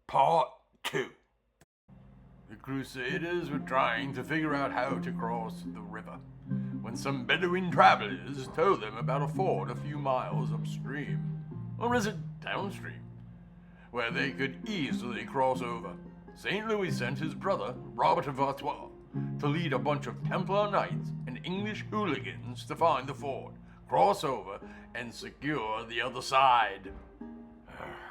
Part 2. The Crusaders were trying to figure out how to cross the river when some Bedouin travelers told them about a ford a few miles upstream, or is it downstream, where they could easily cross over. St. Louis sent his brother, Robert of Artois, to lead a bunch of Templar knights and English hooligans to find the ford, cross over, and secure the other side.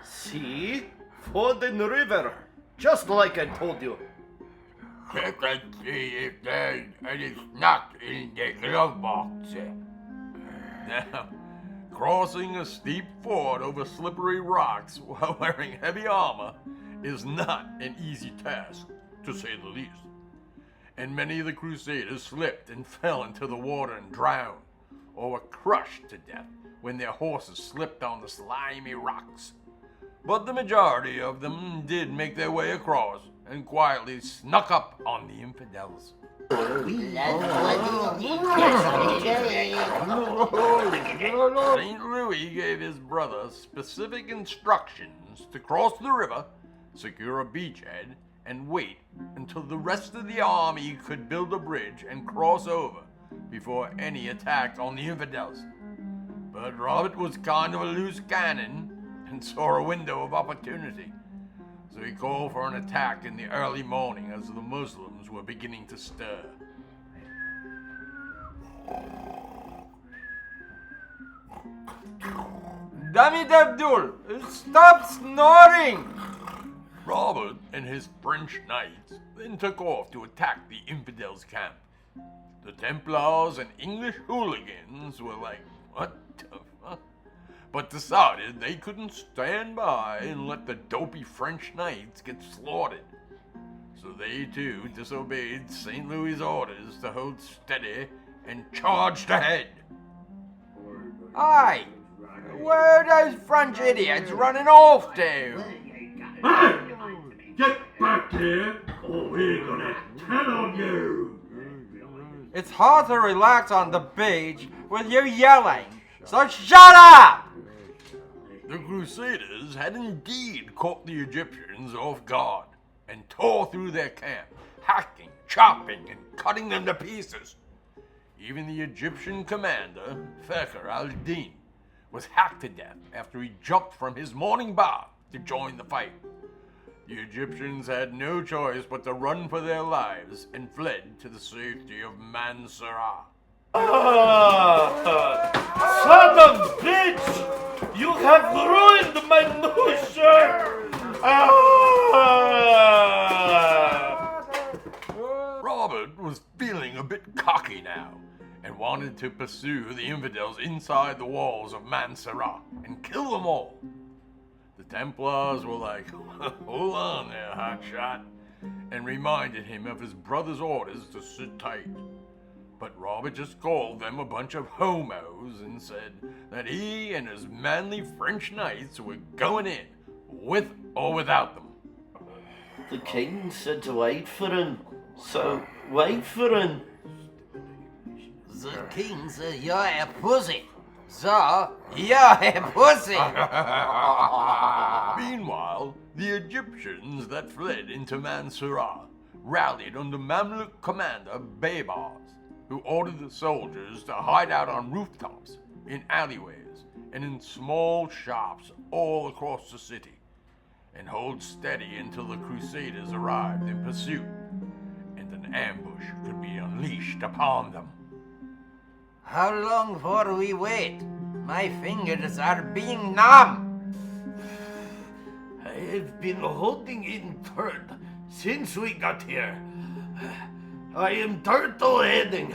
See? Ford in the river, just like I told you. Check and see if there's any snot in the glove box. Now, crossing a steep ford over slippery rocks while wearing heavy armor is not an easy task, to say the least. And many of the Crusaders slipped and fell into the water and drowned, or were crushed to death when their horses slipped on the slimy rocks. But the majority of them did make their way across and quietly snuck up on the infidels. St. Louis gave his brother specific instructions to cross the river, secure a beachhead, and wait until the rest of the army could build a bridge and cross over before any attack on the infidels. But Robert was kind of a loose cannon and saw a window of opportunity, so he called for an attack in the early morning as the Muslims were beginning to stir. Damn it, Abdul! Stop snoring! Robert and his French knights then took off to attack the infidels' camp. The Templars and English hooligans were like, what the fuck? But decided they couldn't stand by and let the dopey French knights get slaughtered. So they too disobeyed St. Louis' orders to hold steady and charged ahead. Aye! Where are those French idiots running off to? Hey! Get back here, or we're gonna tell on you! It's hard to relax on the beach with you yelling, so shut up! The Crusaders had indeed caught the Egyptians off guard and tore through their camp, hacking, chopping, and cutting them to pieces. Even the Egyptian commander, Fakhr al-Din, was hacked to death after he jumped from his morning bath to join the fight. The Egyptians had no choice but to run for their lives and fled to the safety of Mansurah. Son of bitch! You have ruined my new shirt! Robert was feeling a bit cocky now and wanted to pursue the infidels inside the walls of Mansurah and kill them all. The Templars were like, hold on there, hotshot, and reminded him of his brother's orders to sit tight. But Robert just called them a bunch of homos and said that he and his manly French knights were going in, with or without them. The king said to wait for him, so wait for him. The king said you're a pussy, so you're a pussy. Meanwhile, the Egyptians that fled into Mansurah rallied under Mamluk commander Baybars, who ordered the soldiers to hide out on rooftops, in alleyways, and in small shops all across the city, and hold steady until the Crusaders arrived in pursuit, and an ambush could be unleashed upon them. How long for we wait? My fingers are being numb. I've been holding in third since we got here. I am turtle heading.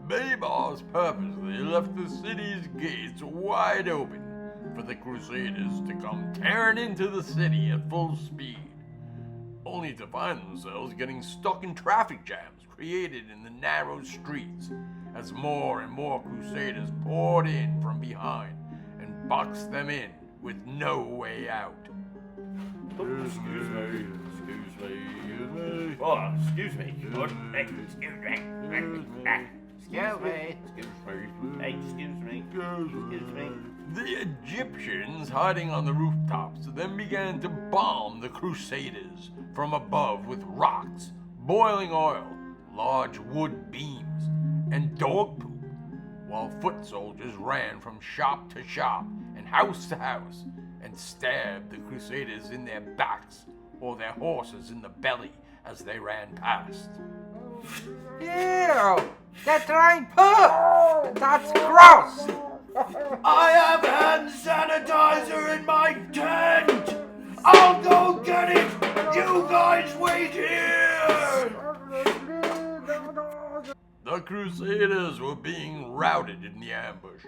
Baybars purposely left the city's gates wide open for the Crusaders to come tearing into the city at full speed, only to find themselves getting stuck in traffic jams created in the narrow streets as more and more Crusaders poured in from behind and boxed them in with no way out. Excuse me. Oh, excuse me. Excuse me. Hey, excuse me. Excuse me. The Egyptians, hiding on the rooftops, then began to bomb the Crusaders from above with rocks, boiling oil, large wood beams, and dog poop, while foot soldiers ran from shop to shop and house to house and stabbed the Crusaders in their backs or their horses in the belly as they ran past. Ew! That ain't poop! That's gross! I have hand sanitizer in my tent! I'll go get it! You guys wait here! The Crusaders were being routed in the ambush,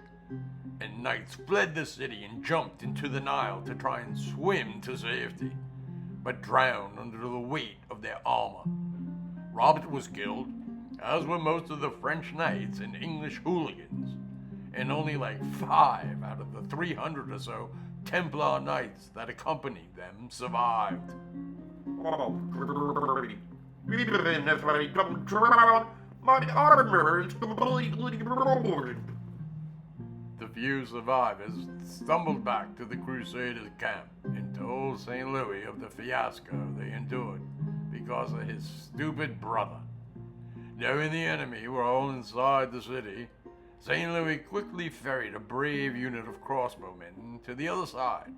and knights fled the city and jumped into the Nile to try and swim to safety, but drowned under the weight of their armor. Robert was killed, as were most of the French knights and English hooligans, and only like 5 out of the 300 or so Templar knights that accompanied them survived. The few survivors stumbled back to the Crusaders' camp and told St. Louis of the fiasco they endured because of his stupid brother. Knowing the enemy were all inside the city, St. Louis quickly ferried a brave unit of crossbowmen to the other side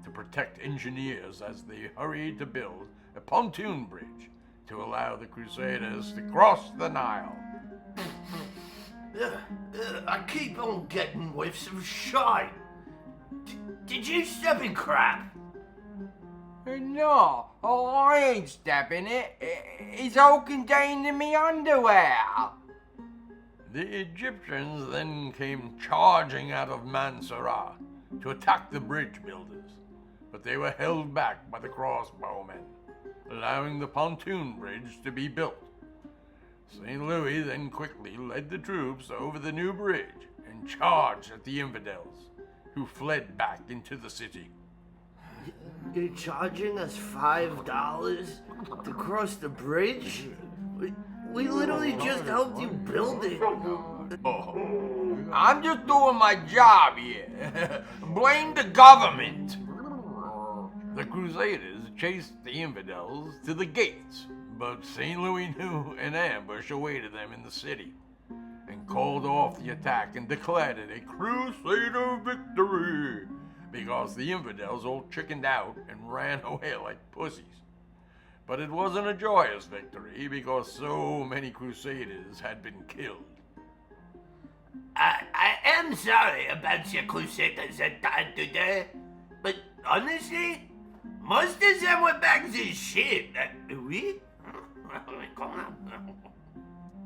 to protect engineers as they hurried to build a pontoon bridge to allow the Crusaders to cross the Nile. I keep on getting whiffs of shite. Did you step in crap? No, I ain't stepping it. It's all contained in me underwear. The Egyptians then came charging out of Mansourah to attack the bridge builders, but they were held back by the crossbowmen, allowing the pontoon bridge to be built. St. Louis then quickly led the troops over the new bridge and charged at the infidels, who fled back into the city. You're charging us $5 to cross the bridge? We literally just helped you build it. Oh, I'm just doing my job here. Blame the government. the Crusaders chased the infidels to the gates, but St. Louis knew an ambush awaited them in the city and called off the attack and declared it a Crusader victory because the infidels all chickened out and ran away like pussies. But it wasn't a joyous victory because so many Crusaders had been killed. I am sorry about your Crusaders that died today, but honestly, most of them were back to shit. We?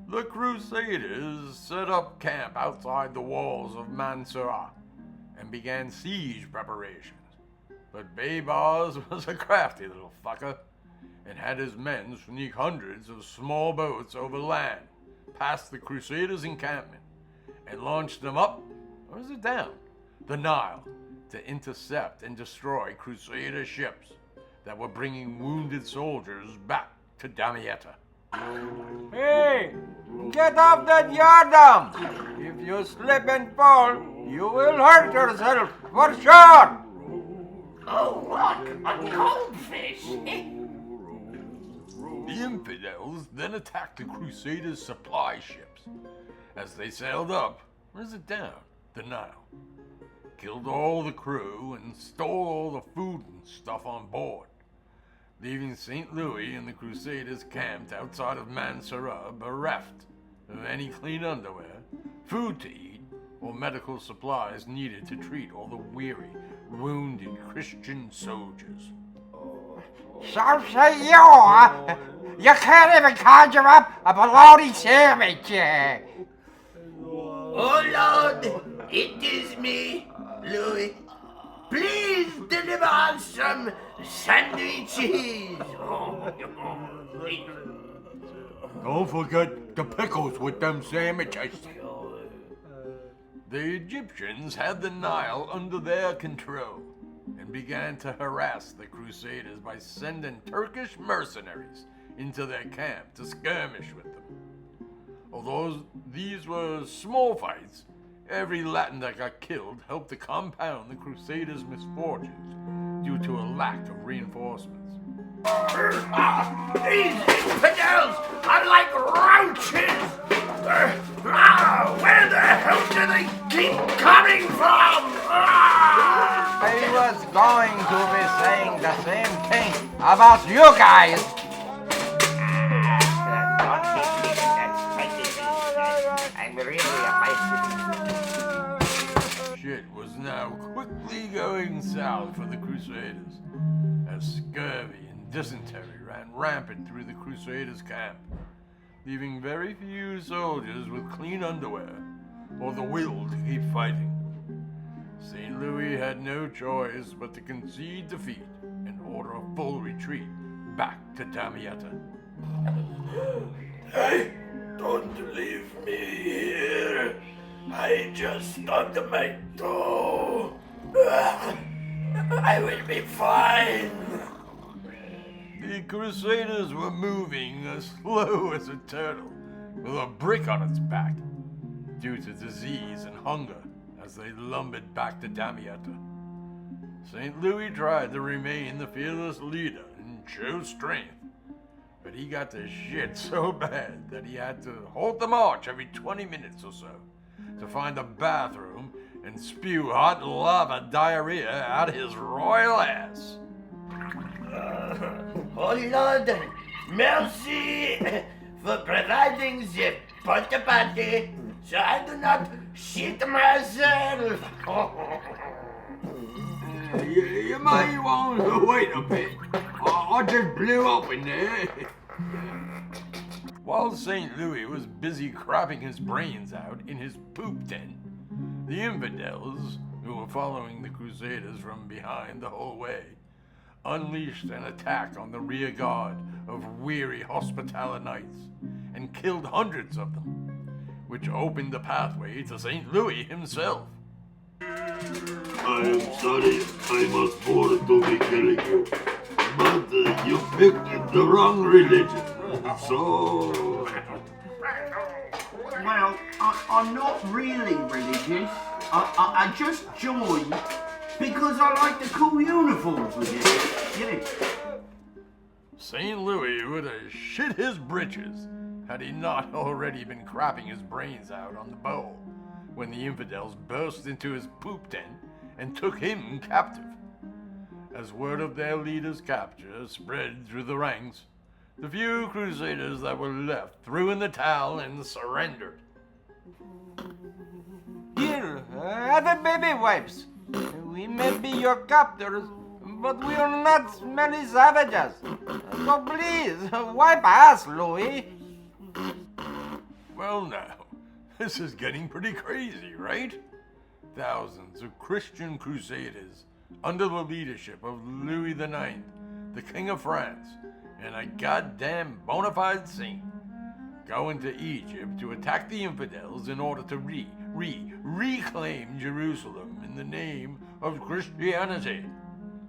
The Crusaders set up camp outside the walls of Mansourah and began siege preparations. But Baybars was a crafty little fucker and had his men sneak hundreds of small boats over land past the Crusaders' encampment and launch them up, or is it down, the Nile to intercept and destroy Crusader ships that were bringing wounded soldiers back to Damietta. Hey, get off that yardum! If you slip and fall, you will hurt yourself for sure! Oh, look, a goldfish! The infidels then attacked the Crusaders' supply ships as they sailed up, or is it down, the Nile, killed all the crew and stole all the food and stuff on board, leaving St. Louis and the Crusaders camped outside of Mansourah bereft of any clean underwear, food to eat, or medical supplies needed to treat all the weary, wounded Christian soldiers. So say you! You can't even conjure up a bologna sandwich! Oh Lord, it is me, Louis. Please deliver us some sandwiches. Don't forget the pickles with them sandwiches. The Egyptians had the Nile under their control and began to harass the Crusaders by sending Turkish mercenaries into their camp to skirmish with them. Although these were small fights, Every Latin that got killed helped to compound the Crusaders' misfortunes due to a lack of reinforcements. These infidels are like roaches! Where the hell do they keep coming from? I was going to be saying the same thing about you guys. I'm really a Shit was now quickly going south for the Crusaders, as scurvy and dysentery ran rampant through the Crusaders' camp, leaving very few soldiers with clean underwear or the will to keep fighting. St. Louis had no choice but to concede defeat and order a full retreat back to Damietta. Hey, don't leave me here. I just stubbed my toe. I will be fine. The Crusaders were moving as slow as a turtle with a brick on its back due to disease and hunger as they lumbered back to Damietta. St. Louis tried to remain the fearless leader and show strength, but he got the shit so bad that he had to halt the march every 20 minutes or so to find a bathroom and spew hot lava diarrhea out of his royal ass. Oh Lord, merci for providing the porta potty so I do not shit myself. You might want to wait a bit. I just blew up in there. While St. Louis was busy crapping his brains out in his poop tent, the infidels, who were following the Crusaders from behind the whole way, unleashed an attack on the rear guard of weary Hospitaller knights and killed hundreds of them, which opened the pathway to St. Louis himself. I am sorry I was forced to be killing you, but you picked the wrong religion, so... Well, I'm not really religious. I just joined because I like the cool uniforms with it. Get it? St. Louis would have shit his britches had he not already been crapping his brains out on the bowl when the infidels burst into his poop tent and took him captive. As word of their leader's capture spread through the ranks, the few Crusaders that were left threw in the towel and surrendered. Here, have a baby wipes. We may be your captors, but we are not smelly savages. So please, wipe us, Louis. Well now, this is getting pretty crazy, right? Thousands of Christian Crusaders under the leadership of Louis IX, the King of France, and a goddamn bona fide saint, go into Egypt to attack the infidels in order to reclaim Jerusalem in the name of Christianity.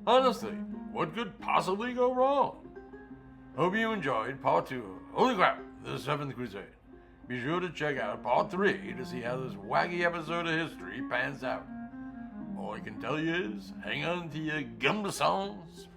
Honestly, what could possibly go wrong? Hope you enjoyed part 2 of Holy Crap, the Seventh Crusade. Be sure to check out part 3 to see how this wacky episode of history pans out. All I can tell you is, hang on to your gumbassons.